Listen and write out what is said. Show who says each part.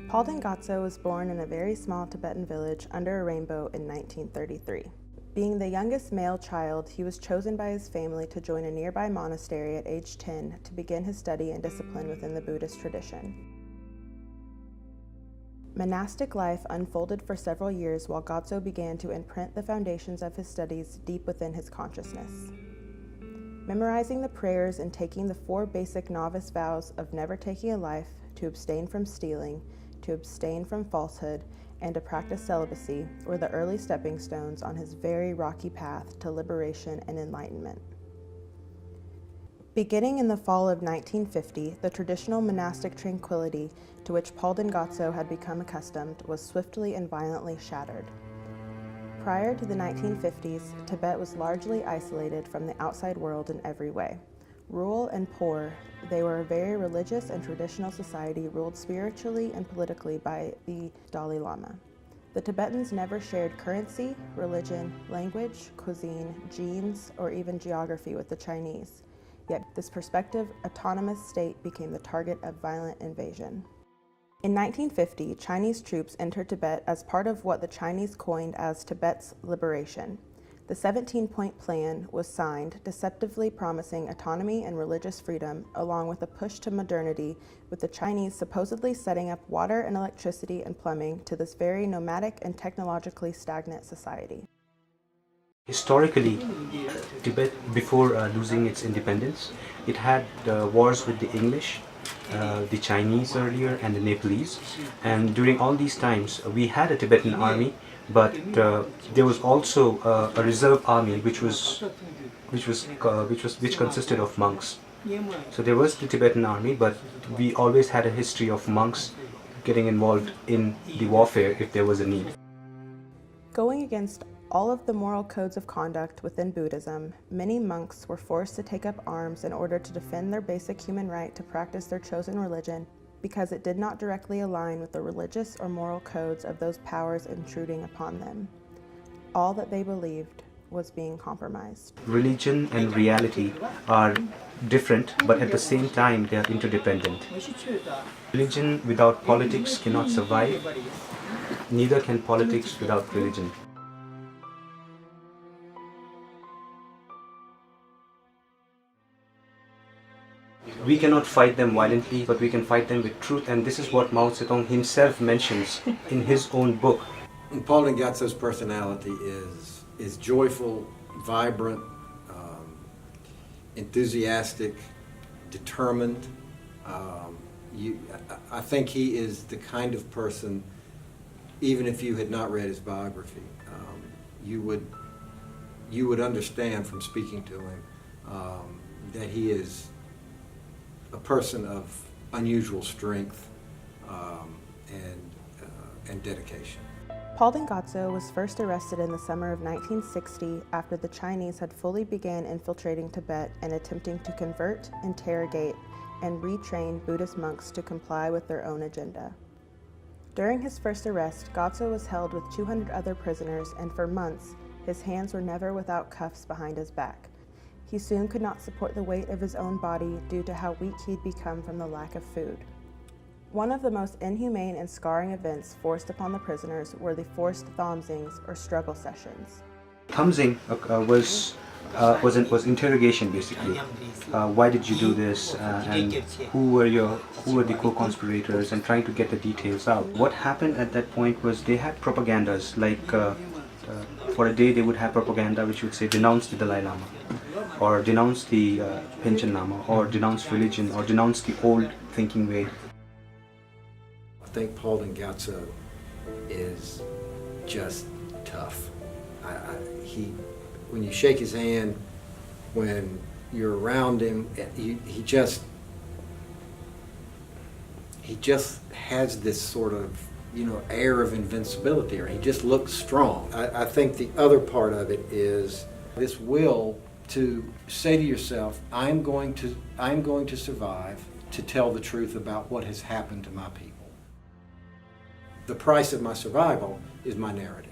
Speaker 1: Palden Gyatso was born in a very small Tibetan village under a rainbow in 1933. Being the youngest male child, he was chosen by his family to join a nearby monastery at age 10 to begin his study and discipline within the Buddhist tradition. Monastic life unfolded for several years while Gyatso began to imprint the foundations of his studies deep within his consciousness. Memorizing the prayers and taking the 4 basic novice vows of never taking a life, to abstain from stealing, to abstain from falsehood, and to practice celibacy were the early stepping stones on his very rocky path to liberation and enlightenment. Beginning in the fall of 1950, the traditional monastic tranquility to which Palden Gyatso had become accustomed was swiftly and violently shattered. Prior to the 1950s, Tibet was largely isolated from the outside world in every way. Rural and poor, they were a very religious and traditional society ruled spiritually and politically by the Dalai Lama. The Tibetans never shared currency, religion, language, cuisine, genes, or even geography with the Chinese. Yet this prospective autonomous state became the target of violent invasion. In 1950, Chinese troops entered Tibet as part of what the Chinese coined as Tibet's liberation. The 17-point plan was signed, deceptively promising autonomy and religious freedom, along with a push to modernity, with the Chinese supposedly setting up water and electricity and plumbing to this very nomadic and technologically stagnant society.
Speaker 2: Historically, Tibet, before losing its independence, it had wars with the English, the Chinese earlier, and the Nepalese. And during all these times, we had a Tibetan army, but there was also a reserve army which consisted of monks. So there was the Tibetan army, but we always had a history of monks getting involved in the warfare if there was a need.
Speaker 1: Going against all of the moral codes of conduct within Buddhism, many monks were forced to take up arms in order to defend their basic human right to practice their chosen religion because it did not directly align with the religious or moral codes of those powers intruding upon them. All that they believed was being compromised.
Speaker 2: Religion and reality are different, but at the same time they are interdependent. Religion without politics cannot survive, neither can politics without religion. We cannot fight them violently, but we can fight them with truth, and this is what Mao Zedong himself mentions in his own book.
Speaker 3: Palden Gyatso's personality is joyful, vibrant, enthusiastic, determined. I think he is the kind of person, even if you had not read his biography, you would understand from speaking to him that he is a person of unusual strength and dedication.
Speaker 1: Palden Gyatso was first arrested in the summer of 1960 after the Chinese had fully began infiltrating Tibet and attempting to convert, interrogate, and retrain Buddhist monks to comply with their own agenda. During his first arrest, Gyatso was held with 200 other prisoners, and for months, his hands were never without cuffs behind his back. He soon could not support the weight of his own body due to how weak he'd become from the lack of food. One of the most inhumane and scarring events forced upon the prisoners were the forced thamsings, or struggle sessions.
Speaker 2: Thamsing was interrogation basically. Why did you do this? And who were the co-conspirators? And trying to get the details out. What happened at that point was they had propagandas like. For a day they would have propaganda which would say denounce the Dalai Lama, or denounce the Panchen Lama, or denounce religion, or denounce the old thinking way.
Speaker 3: I think Palden Gyatso is just tough. When you shake his hand, when you're around him, he just has this sort of air of invincibility, or he just looks strong. I think the other part of it is this will to say to yourself, I'm going to survive to tell the truth about what has happened to my people. The price of my survival is my narrative.